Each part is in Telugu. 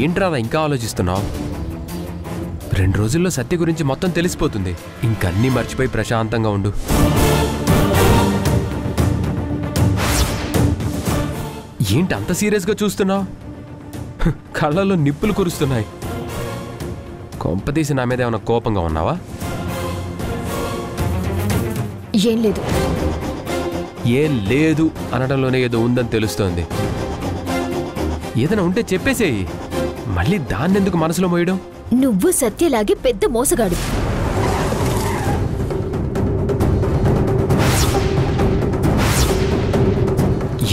ఏంట్రా ఇంకా ఆలోచిస్తున్నావు? 2 రోజుల్లో సత్య గురించి మొత్తం తెలిసిపోతుంది. ఇంకన్నీ మర్చిపోయి ప్రశాంతంగా ఉండు. ఏంటి అంత సీరియస్గా చూస్తున్నావు? కళ్ళల్లో నిప్పులు కురుస్తున్నాయి. కొంపదీసి నా మీద ఏమైనా కోపంగా ఉన్నావా? ఏం లేదు. ఏం లేదు అనడంలోనే ఏదో ఉందని తెలుస్తోంది. ఏదైనా ఉంటే చెప్పేసేయి. మళ్ళీ దాన్నెందుకు మనసులో మోయడం? నువ్వు సత్యలాగే పెద్ద మోసగాడు.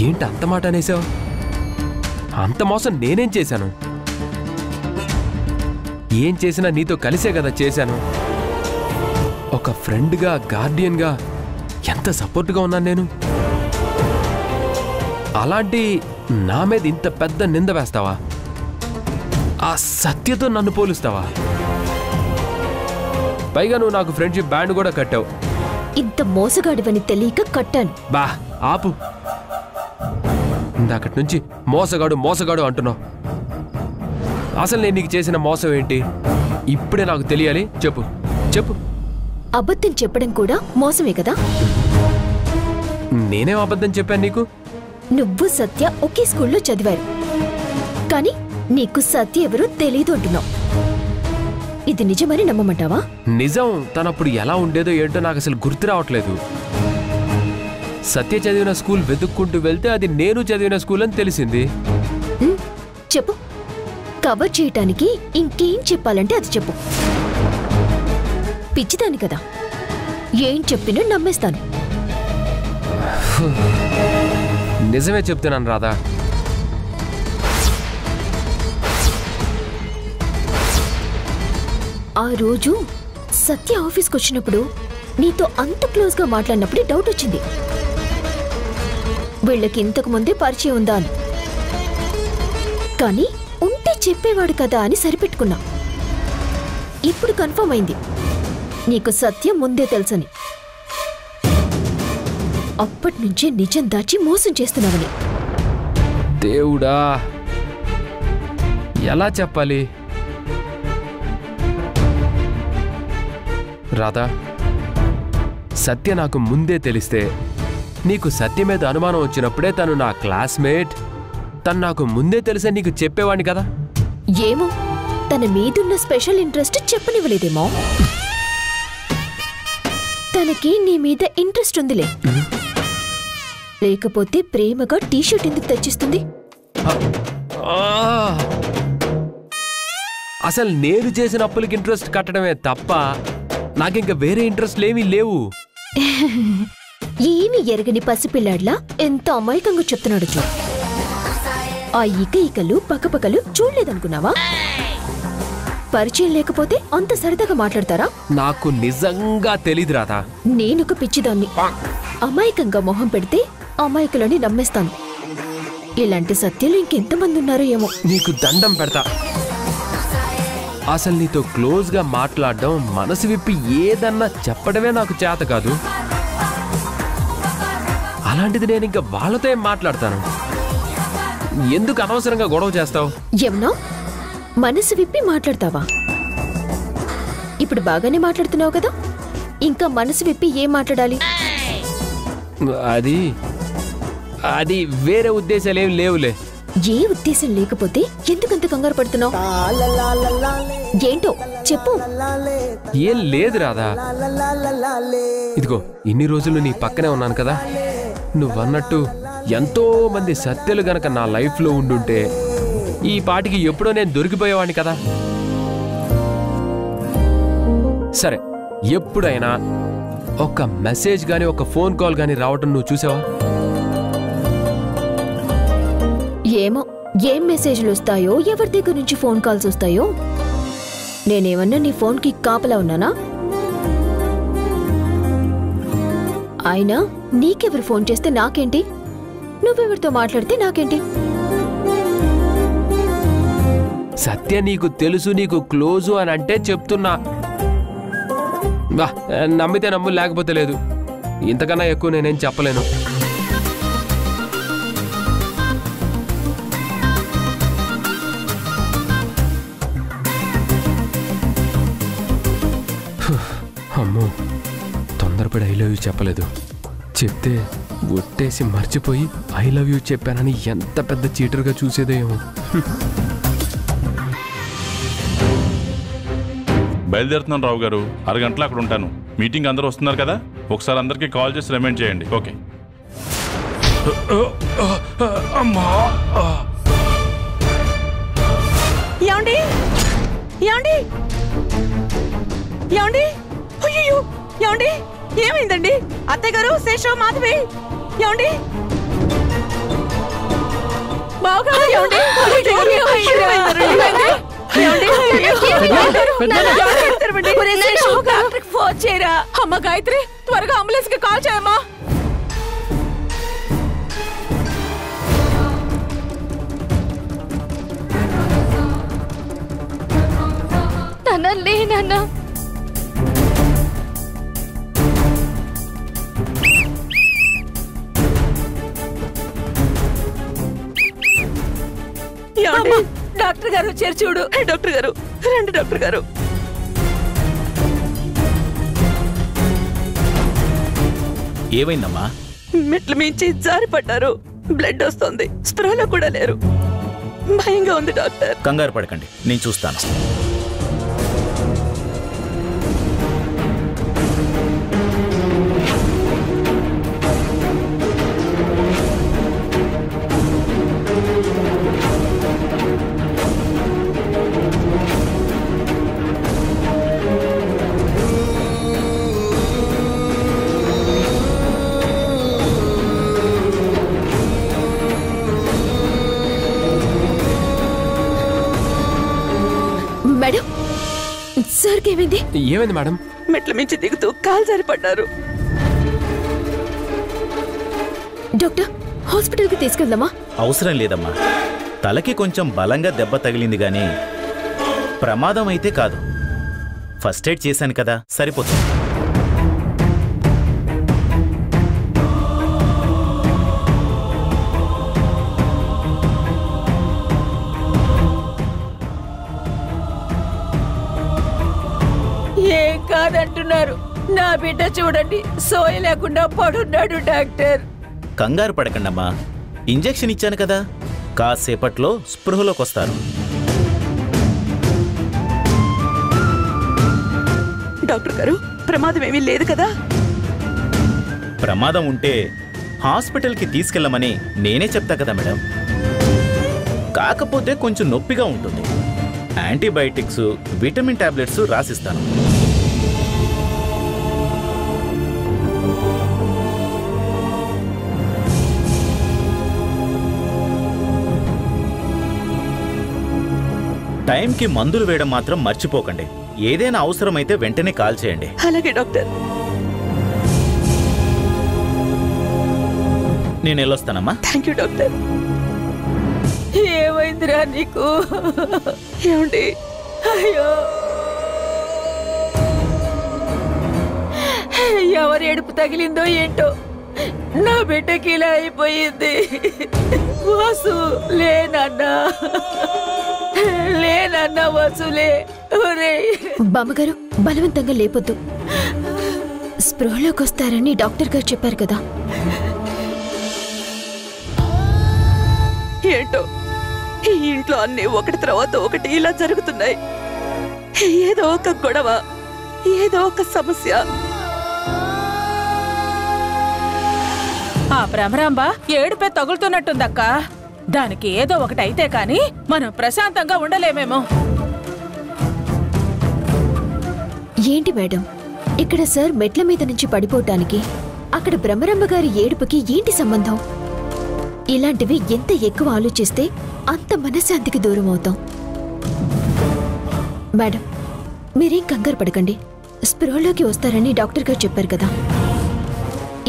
ఏంటి అంత మాట అనేసావు? అంత మోసం నేనేం చేశాను? ఏం చేసినా నీతో కలిసే కదా చేశాను. ఒక ఫ్రెండ్గా, గార్డియన్గా ఎంత సపోర్ట్గా ఉన్నాను నేను. అలాంటి నా మీద ఇంత పెద్ద నింద వేస్తావా? ఆ సత్యతో నన్ను పోలుస్తావా? పైగా నువ్వు నాకు ఫ్రెండ్షిప్ బ్యాండ్ కూడా కట్టావు. ఇంత మోసగాడివని తెలియక కట్టాను. బా ఆపు. ఇందాకటి నుంచి మోసగాడు మోసగాడు అంటున్నావు. అసలు నేను నీకు చేసిన మోసం ఏంటి? ఇప్పుడే నాకు తెలియాలి. చెప్పు చెప్పు. అబద్ధం చెప్పడం కూడా మోసమే కదా? నేనేం అబద్ధం చెప్పాను నీకు? నువ్వు సత్య ఒకే స్కూల్లో చదివారు, కానీ నీకు సత్య ఎవరో తెలీదు అంటున్నావు. ఇది నిజమని నమ్మమంటావా? నిజం. తనప్పుడు ఎలా ఉండేదో ఏంటో నాకు అసలు గుర్తు రావట్లేదు. సత్య చదివిన స్కూల్ వెతుక్కుంటూ వెళ్తే అది నేను చదివిన స్కూల్ అని తెలిసింది. చెప్పు. కవర్ చేయటానికి ఇంకేం చెప్పాలంటే అది చెప్పు. పిచ్చిదాని కదా, ఏం చెప్పినా నమ్మేస్తాను. నిజమే చెప్తున్నాను రాధా. ఆ రోజు సత్య ఆఫీస్కి వచ్చినప్పుడు నీతో అంత క్లోజ్గా మాట్లాడినప్పుడే డౌట్ వచ్చింది. వీళ్ళకి ఇంతకు ముందే పరిచయం ఉందా అని. కానీ ఉంటే చెప్పేవాడు కదా అని సరిపెట్టుకున్నా. ఇప్పుడు కన్ఫర్మ్ అయింది నీకు సత్యం ముందే తెలుసని. అప్పటినుంచే నిజం దాచి మోసం చేస్తున్నావని. దేవుడా, ఎలా చెప్పాలి? రాధా, సత్య నాకు ముందే తెలిస్తే, నీకు సత్య మీద అనుమానం వచ్చినప్పుడే తను నా క్లాస్మేట్, తను నాకు ముందే తెలిసే నీకు చెప్పేవాడిని కదా. ఏమో, తన మీదున్న స్పెషల్ ఇంట్రెస్ట్ చెప్పనివ్వలేదేమో. తనకి నీ మీద ఇంట్రెస్ట్ ఉందిలే, లేకపోతే ప్రేమగా టీషర్ట్ ఎందుకు తెచ్చిస్తుంది? అసలు నేను చేసిన అప్పులకి ఇంట్రెస్ట్ కట్టడమే తప్ప నాకింక వేరే ఇంట్రెస్ట్లేమీ లేవు. ఏమి ఎరగని పసిపిల్లాడ్లా ఎంత అమాయకంగా చెప్తున్నాడు చూ. ఆ ఇకలు పక్కపక్కలు చూడలేదనుకున్నావా? పరిచయం లేకపోతే అంత సరదాగా మాట్లాడతారా? నాకు నిజంగా తెలీదు రాధా. నేనొక పిచ్చిదాన్ని. అమాయకంగా మొహం పెడితే అమాయకులని నమ్మేస్తాను. ఇలాంటి సత్యాలు ఇంకెంతమంది ఉన్నారో ఏమో. నీకు దండం పెడతా. అసలు నీతో క్లోజ్గా మాట్లాడడం, మనసు విప్పి ఏదన్నా చెప్పడమే నాకు చేత కాదు. అలాంటిది నేను ఇంకా వాళ్ళతో ఏం మాట్లాడతాను? ఎందుకు అనవసరంగా గొడవ చేస్తావు? ఏమన్నా మనసు విప్పి మాట్లాడతావా? ఇప్పుడు బాగానే మాట్లాడుతున్నావు కదా, ఇంకా మనసు విప్పి ఏం మాట్లాడాలి? అది అది వేరే ఉద్దేశాలు ఏం లేవులే. ఏ ఉద్దేశం లేకపోతే ఎందుకంత కంగారు పడుతున్నావు? ఏంటో చెప్పు. ఏం లేదు రాధా. ఇదిగో, ఇన్ని రోజులు నీ పక్కనే ఉన్నాను కదా. నువ్వన్నట్టు ఎంతో మంది సత్యలు గనక నా లైఫ్లో ఉండుంటే ఈ పాటికి ఎప్పుడో నేను దొరికిపోయేవాడిని కదా. సరే, ఎప్పుడైనా ఒక మెసేజ్ గానీ ఒక ఫోన్ కాల్ గానీ రావటం నువ్వు చూసావా? ఏమో, ఏం మెసేజ్లు వస్తాయో, ఎవరి దగ్గర నుంచి ఫోన్ కాల్స్ వస్తాయో. నేనేమన్నా నీ ఫోన్కి కాపలా ఉన్నానా? అయినా నీకెవరు ఫోన్ చేస్తే నాకేంటి? నువ్వెవరితో మాట్లాడితే నాకేంటి? సత్య నీకు తెలుసు, నీకు క్లోజు అని అంటే చెప్తున్నా. నమ్మితే నమ్ము, లేకపోతే లేదు. ఇంతకన్నా ఎక్కువ నేనేం చెప్పలేను. అమ్మో, తొందరపడి ఐ లవ్ యూ చెప్పలేదు. చెప్తే ఒట్టేసి మర్చిపోయి ఐ లవ్ యూ చెప్పానని ఎంత పెద్ద చీటర్గా చూసేదేమో. బయలుదేరుతున్నాను రావు గారు, అరగంటలో అక్కడ ఉంటాను. మీటింగ్ అందరూ వస్తున్నారు కదా, ఒకసారి అందరికీ కాల్ చేసి రిమైండ్ చేయండి. ఓకే. అమ్మా, ఏమండి ఏమండి ఏమండి అయ్యో ఏమండి ఏమైందండి? అత్తయ్య గారు, శేషవ్, మాధవి, ఏమండి బాగా ఫోన్ చేయరా? అమ్మ గాయత్రి, త్వరగా అంబులెన్స్ కి కాల్ చేయమ్మా. లేనన్నా, డాక్టర్ గారు వచ్చారు చూడు. డాక్టర్ గారు రండి. డాక్టర్ గారు, ఏమైందమ్మా? మెట్ల మించి జారిపడ్డారు. బ్లడ్ వస్తుంది. స్పృహలో కూడా లేరు. భయంగా ఉంది డాక్టర్. కంగారు పడకండి, నేను చూస్తాను. మేడం, సార్కి ఏమైంది? ఏమైంది మేడం? మెట్ల మించి దిగుతూ కాలు జారిపడ్డారు. డాక్టర్, హాస్పిటల్కి తీసుకెళ్దామా? అవసరం లేదమ్మా, తలకి కొంచెం బలంగా దెబ్బ తగిలింది గానీ ప్రమాదం అయితే కాదు. ఫస్ట్ ఎయిడ్ చేశాను కదా, సరిపోతుంది. ఏం కాదంటున్నారు. నా బిడ్డ చూడండి, సోయ లేకుండా పడున్నాడు. డాక్టర్, కంగారు పడకండమ్మా, ఇంజెక్షన్ ఇచ్చాను కదా, కాసేపట్లో స్పృహలోకి వస్తారు. డాక్టర్ గారు, ప్రమాదం ఏమీ లేదు కదా? ప్రమాదం ఉంటే హాస్పిటల్కి తీసుకెళ్ళమని నేనే చెప్తా కదా మేడం. కాకపోతే కొంచెం నొప్పిగా ఉంటుంది. యాంటీబయాటిక్స్, విటమిన్ టాబ్లెట్స్ రాసిస్తాను. టైంకి మందులు వేయడం మాత్రం మర్చిపోకండి. ఏదైనా అవసరమైతే వెంటనే కాల్ చేయండి. అలాగే డాక్టర్. నేను వెళ్ళొస్తానమ్మా. Thank you doctor. ఏమైందిరా నీకు? ఏమండి? అయ్యో, ఎవరి ఏడుపు తగిలిందో ఏంటో, నా బిడ్డకి ఇలా అయిపోయింది. వాసు, లేనన్నా, లేనన్నా, వాసులే. బామ్మగారు, బలవంతంగా లేపొద్దు. స్పృహలోకి వస్తారని డాక్టర్ గారు చెప్పారు కదా. ఏంటో, ఈ ఇంట్లో అన్ని ఒకటి తర్వాత ఒకటి ఇలా జరుగుతున్నాయి. ఏదో ఒక గొడవ, ఏదో ఒక సమస్య. ఆ భ్రమరాంబ ఏడుపే తగులుతున్నట్టుందక్క. దానికి ఏదో ఒకటి అయితే కాని మనం ప్రశాంతంగా ఉండలేమేమో. ఏంటి మేడం, ఇక్కడ సార్ మెట్ల మీద నుంచి పడిపోవటానికి అక్కడ బ్రహ్మరమ్మ గారి ఏడుపుకి ఏంటి సంబంధం? ఇలాంటివి ఎంత ఎక్కువ ఆలోచిస్తే అంత మనశ్శాంతికి దూరం అవుతాం. మేడం, మీరేం కంగారు పడకండి. స్పృహలోకి వస్తారని డాక్టర్ గారు చెప్పారు కదా.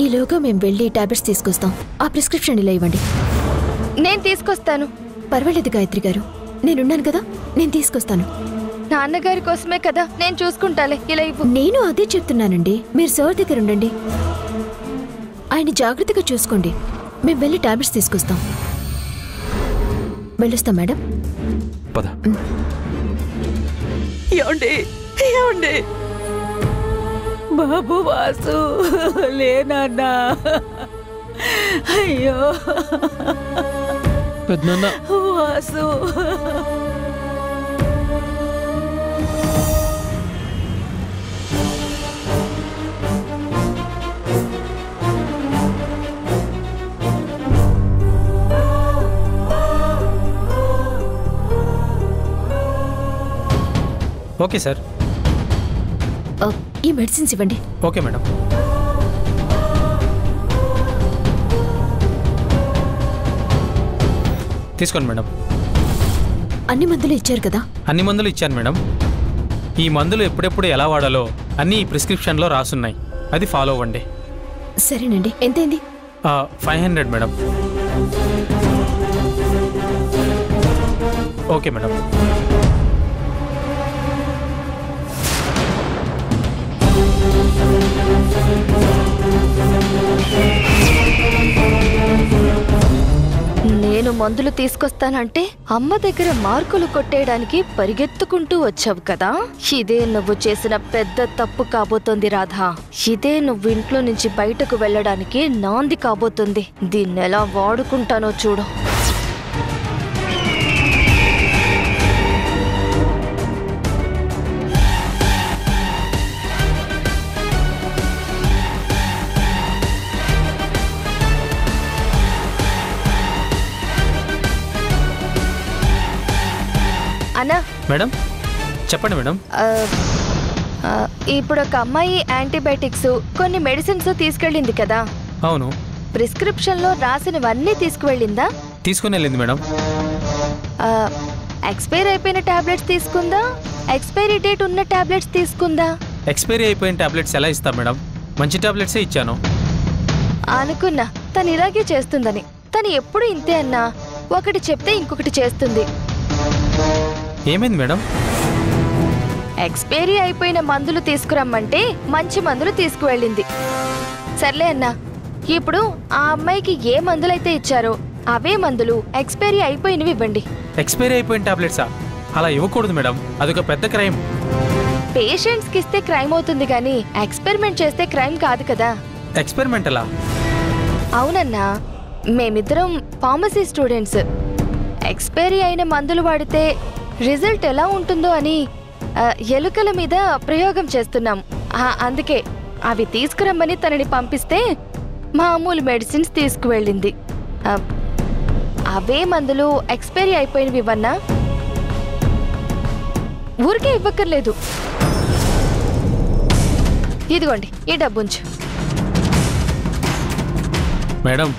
ఈలోగా మేము వెళ్ళి టాబ్లెట్స్ తీసుకొస్తాం. ఆ ప్రిస్క్రిప్షన్ ఇలా ఇవ్వండి. నేను తీసుకొస్తాను. పర్వాలేదు గాయత్రి గారు, నేనున్నాను కదా, నేను తీసుకొస్తాను. నాన్నగారి కోసమే కదా, నేను చూసుకుంటాలే. ఇలా ఇవ్వు. నేను అదే చెప్తున్నానండి, మీరు సార్ దగ్గర ఉండండి. ఆయన జాగ్రత్తగా చూసుకోండి. మేము వెళ్ళి టాబ్లెట్స్ తీసుకొస్తాం. వెళ్ళొస్తాం మేడం. పద. ఏమండి? ఏమండి? బాబు వాసు లేనన్నా. అయ్యో పెద్దనాన్న వాసు. Okay sir. ఈ మెడిసిన్స్ ఇవ్వండి. Okay madam. తీసుకోండి మేడం. అన్ని మందులు ఇచ్చారు కదా? అన్ని మందులు ఇచ్చాను మేడం. ఈ మందులు ఎప్పుడెప్పుడు ఎలా వాడాలో అన్నీ ఈ ప్రిస్క్రిప్షన్లో రాసున్నాయి. అది ఫాలో అవ్వండి. సరేనండి. ఎంతైంది? 500 మేడం. Okay madam. నేను మందులు తీసుకొస్తానంటే అమ్మ దగ్గర మార్కులు కొట్టేయడానికి పరిగెత్తుకుంటూ వచ్చావు కదా. ఇదే నువ్వు చేసిన పెద్ద తప్పు కాబోతోంది రాధా. ఇదే నువ్వు ఇంట్లో నుంచి బయటకు వెళ్ళడానికి నాంది కాబోతుంది. దీన్నెలా వాడుకుంటానో చూడు. అన్నా. మేడం చెప్పండి మేడం. ఇప్పుడు ఒక అమ్మాయి యాంటీబయాటిక్స్ కొన్ని మెడిసిన్స్ తీసుకెళ్ళింది కదా. అవును. ప్రిస్క్రిప్షన్లో రాసినవన్నీ తీసుకువెళ్ళిందా? తీసుకుని వెళ్ళింది మేడం. ఎక్స్పైర్ అయిపోయిన టాబ్లెట్స్ తీసుకుందా? ఎక్స్పైరీ డేట్ ఉన్న టాబ్లెట్స్ తీసుకుందా? ఎక్స్పైరీ అయిపోయిన టాబ్లెట్స్ ఎలా ఇస్తాం మేడం? మంచి టాబ్లెట్సే ఇచ్చాను. అనుకున్నా తను ఇలాగే చేస్తుందని. తను ఎప్పుడు ఇంతే అన్నా, ఒకటి చెప్తే ఇంకొకటి చేస్తుంది. ఏమైంది మేడం? ఎక్స్పైరీ అయిపోయిన మందులు తీసుకురమ్మంటే మంచి మందులు తీసుకువెళ్ళింది. సర్లే అన్నా, ఇప్పుడు ఆ అమ్మాయికి ఏ మందులైతే ఇచ్చారో అవే మందులు ఎక్స్పైరీ అయిపోయినవి ఇవ్వండి. ఎక్స్పైరీ అయిపోయిన టాబ్లెట్సా? అలా ఇవ్వకూడదు మేడం. అదొక పెద్ద క్రైమ్. పేషెంట్స్కి ఇస్తే క్రైమ్ అవుతుంది కానీ ఎక్స్పెరిమెంట్ చేస్తే క్రైమ్ కాదు కదా. ఎక్స్పెరిమెంట్ ఎలా? అవునన్నా, మేమిద్దరం ఫార్మసీ స్టూడెంట్స్. ఎక్స్పైరీ అయిన మందులు వాడితే రిజల్ట్ ఎలా ఉంటుందో అని ఎలుకల మీద ప్రయోగం చేస్తున్నాం. అందుకే అవి తీసుకురమ్మని తనని పంపిస్తే మామూలు మెడిసిన్స్ తీసుకువెళ్ళింది. అవే మందులు ఎక్స్పైరీ అయిపోయినవి ఇవ్వన్నా? ఊరికే ఇవ్వక్కర్లేదు. ఇదిగోండి ఈ డబ్బుంచు. మేడం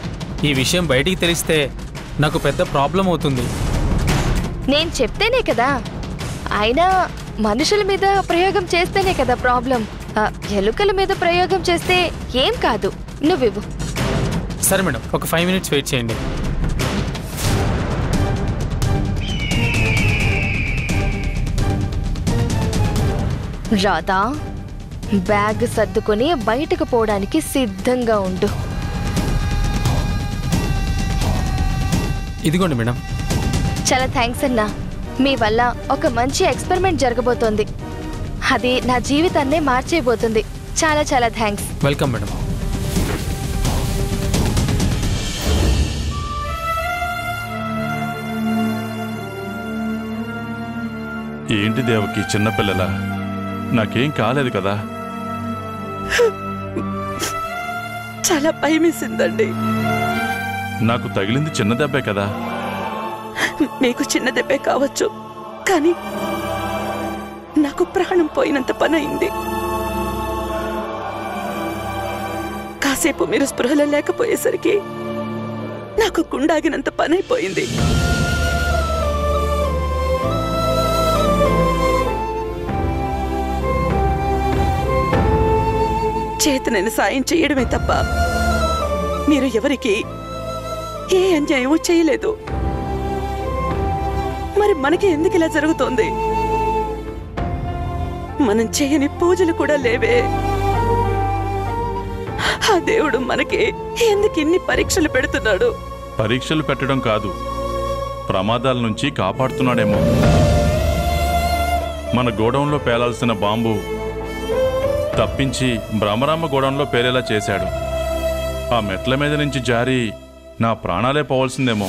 ఈ విషయం బయటికి తెలిస్తే నాకు పెద్ద ప్రాబ్లం అవుతుంది. నేను చెప్తేనే కదా. అయినా మనుషుల మీద ప్రయోగం చేస్తేనే కదా ప్రాబ్లం. ఎలుకల మీద ప్రయోగం చేస్తే ఏం కాదు. నువ్వివ్వు. సరే మేడం, ఒక 5 minutes వెయిట్ చేయండి. రాధా, బ్యాగ్ సర్దుకొని బయటకు పోవడానికి సిద్ధంగా ఉండు. ఇదిగోండి మేడం. చాలా థ్యాంక్స్ అన్నా. మీ వల్ల ఒక మంచి ఎక్స్పెరిమెంట్ జరగబోతోంది. అది నా జీవితాన్నే మార్చేయబోతుంది. చాలా చాలా థ్యాంక్స్. Welcome madam. ఏంటి దేవకి చిన్నపిల్లల? నాకేం కాలేదు కదా? చాలా భయమేసిందండి. నాకు తగిలింది చిన్న దెబ్బే కదా. మీకు చిన్న దెబ్బే కావచ్చు, కానీ నాకు ప్రాణం పోయినంత పని అయింది. కాసేపు మీరు స్పృహలో లేకపోయేసరికి నాకు గుండాగినంత పని అయిపోయింది. చేతనైన సాయం చేయడమే తప్ప మీరు ఎవరికి ఏ అన్యాయమూ చేయలేదు. మరి మనకి ఎందుకు ఇలా జరుగుతోంది? మనం చేయని పూజలు కూడా లేవే. ఆ దేవుడు మనకి ఎందుకు ఇన్ని పరీక్షలు పెడుతున్నాడు? పరీక్షలు పెట్టడం కాదు, ప్రమాదాల నుంచి కాపాడుతున్నాడేమో. మన గోడౌన్లో పేలాల్సిన బాంబు తప్పించి భ్రమరాంబ గోడంలో పేరేలా చేశాడు. ఆ మెట్ల మీద నుంచి జారి నా ప్రాణాలే పోవాల్సిందేమో.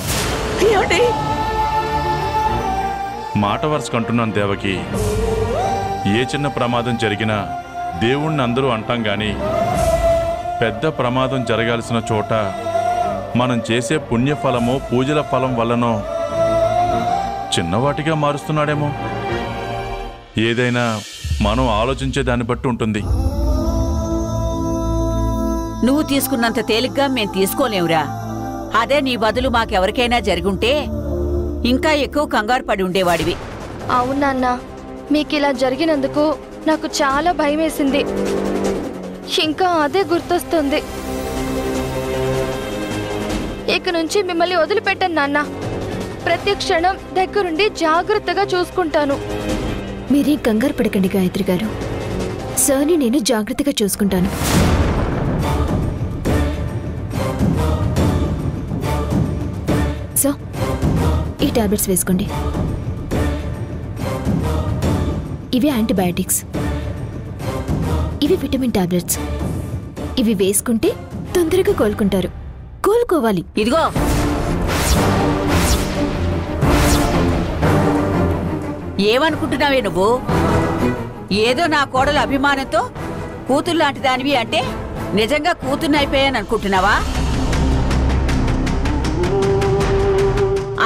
ఏమండి? మాట వరుసకంటున్నాను దేవకి. ఏ చిన్న ప్రమాదం జరిగినా దేవుణ్ణి అందరూ అంటాం గాని పెద్ద ప్రమాదం జరగాల్సిన చోట మనం చేసే పుణ్యఫలమో పూజల ఫలం వల్లనో చిన్నవాటిగా మారుస్తున్నాడేమో. ఏదైనా మనం ఆలోచించే దాన్ని బట్టి ఉంటుంది. నువ్వు తీసుకున్నంత తేలిగ్గా మేం తీసుకోలేవురా. అదే నీ బదులు మాకెవరికైనా జరుగుంటే ఇంకా ఎక్కువ కంగారు పడి ఉండేవాడివి. అవునన్నా, మీకిలా జరిగినందుకు నాకు చాలా భయమేసింది. ఇంకా అదే గుర్తొస్తుంది. ఇక నుంచి మిమ్మల్ని వదిలిపెట్టను నాన్న. ప్రతి క్షణం దగ్గరుండి జాగ్రత్తగా చూసుకుంటాను. మీరేం కంగారు పడకండి గాయత్రి గారు. సార్ని నేను జాగ్రత్తగా చూసుకుంటాను. సో ఈ టాబ్లెట్స్ వేసుకోండి. ఇవి యాంటీబయాటిక్స్, ఇవి విటమిన్ టాబ్లెట్స్. ఇవి వేసుకుంటే తొందరగా కోలుకుంటారు. కోలుకోవాలి. ఇదిగో, ఏమనుకుంటున్నావే నువ్వు? ఏదో నా కోడలు అభిమానంతో కూతురు లాంటి దానివి అంటే నిజంగా కూతుర్ని అయిపోయాను అనుకుంటున్నావా?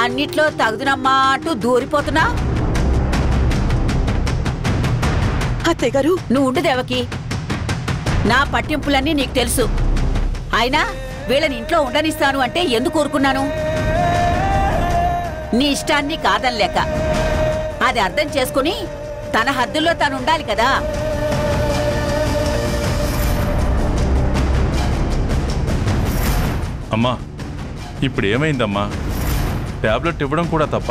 అన్నిట్లో తగుదునమ్మా అంటూ దూరిపోతున్నా. అత్తయ్య గారు, నువ్వు ఉండు దేవకి. నా పట్టింపులన్నీ నీకు తెలుసు. అయినా వీళ్ళని ఇంట్లో ఉండనిస్తాను అంటే ఎందుకు ఊరుకున్నాను? నీ ఇష్టాన్ని కాదనలేక. అది అర్థం చేసుకుని తన హద్దుల్లో తను ఉండాలి కదా. అమ్మా, ఇప్పుడు ఏమైందమ్మా? టాబ్లెట్ ఇవ్వడం కూడా తప్ప?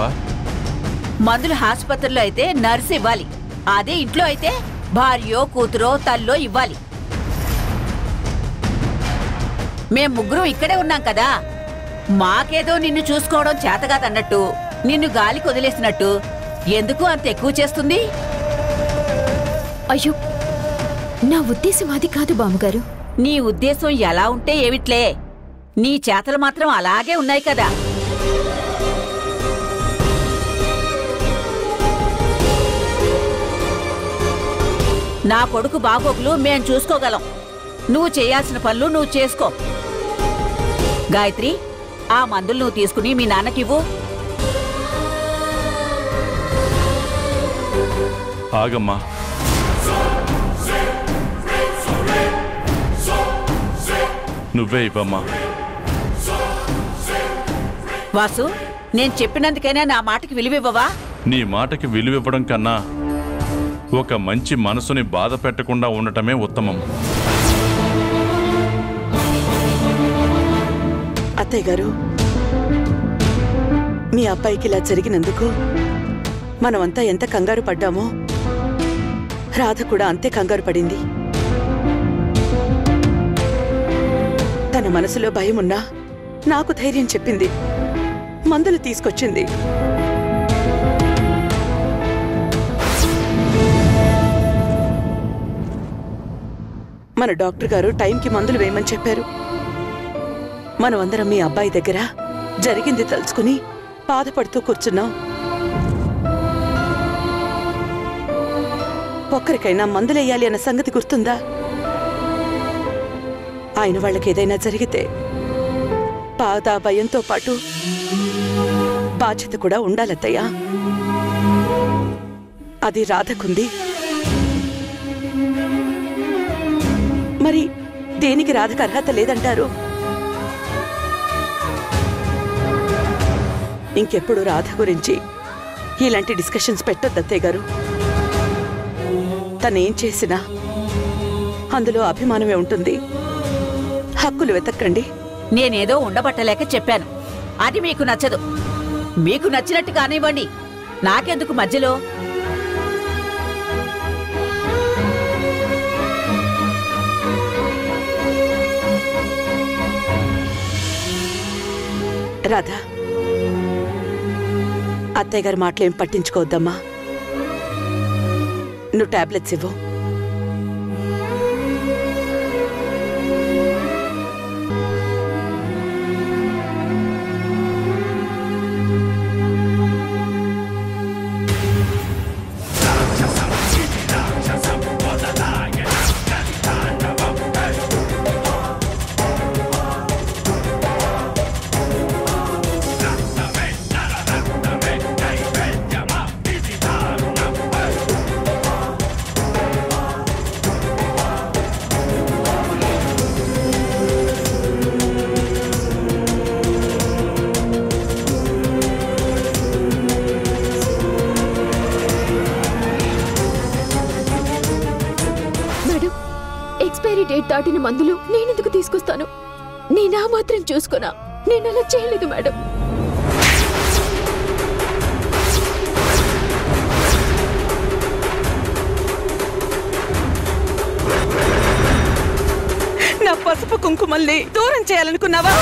మందులు ఆసుపత్రిలో అయితే నర్సు ఇవ్వాలి. అదే ఇంట్లో అయితే భార్యో కూతురో తల్లో ఇవ్వాలి. మేం ముగ్గురం ఇక్కడే ఉన్నాం కదా. మాకేదో నిన్ను చూసుకోవడం చేతగాదన్నట్టు, నిన్ను గాలికి వదిలేసినట్టు ఎందుకు అంత ఎక్కువ చేస్తుంది? అయ్యో, నా ఉద్దేశం అది కాదు బామ్మగారు. నీ ఉద్దేశం ఎలా ఉంటే ఏమిట్లే, నీ చేతలు మాత్రం అలాగే ఉన్నాయి కదా. నా కొడుకు బాగోగులు మేం చూసుకోగలం. నువ్వు చేయాల్సిన పనులు నువ్వు చేసుకో. గాయత్రి, ఆ మందులు నువ్వు తీసుకుని మీ నాన్నకివ్వు. ఆగమ్మా. నువ్వే ఇవ్వమ్మా. వాసు, నేను చెప్పినందుకైనా నా మాటకి విలువివ్వవా? నీ మాటకి విలువివ్వడం కన్నా ఒక మంచి మనసుని బాధ పెట్టకుండా ఉండటమే ఉత్తమం. అత్తయ్య గారు, మీ అబ్బాయికి ఇలా జరిగినందుకు మనమంతా ఎంత కంగారు పడ్డామో రాధ కూడా అంతే కంగారు పడింది. తన మనసులో భయమున్నా నాకు ధైర్యం చెప్పింది, మందులు తీసుకొచ్చింది. మన డాక్టర్ గారు టైంకి మందులు వేయమని చెప్పారు. మనమందరం మీ అబ్బాయి దగ్గర జరిగింది తలుచుకుని బాధపడుతూ కూర్చున్నాం. ఒక్కరికైనా మందులేయాలి అన్న సంగతి గుర్తుందా? ఆయన వాళ్ళకేదైనా జరిగితే బాధ భయంతో పాటు బాధ్యత కూడా ఉండాలత్తయ్యా. అది రాధకుంది. మరి దేనికి రాధకు అర్హత లేదంటారు? ఇంకెప్పుడు రాధ గురించి ఇలాంటి డిస్కషన్స్ పెట్టొద్దు అత్తయ్య గారు. తనేం చేసినా అందులో అభిమానమే ఉంటుంది. హక్కులు వెతక్కండి. నేనేదో ఉండబట్టలేక చెప్పాను. అది మీకు నచ్చదు. మీకు నచ్చినట్టు కానివ్వండి, నాకెందుకు మధ్యలో? రాధా, అత్తయ్య గారి మాటలేం పట్టించుకోవద్దమ్మా. నువ్వు టాబ్లెట్స్ ఇవ్వు. ఎక్స్పైరీ డేట్ దాటిన మందులు నేనెందుకు తీసుకొస్తాను? నేనా మాత్రం చూసుకోనా? నేను అలా చేయలేదు మేడం. నా పసుపు కుంకుమల్ని దూరం చేయాలనుకున్నావా?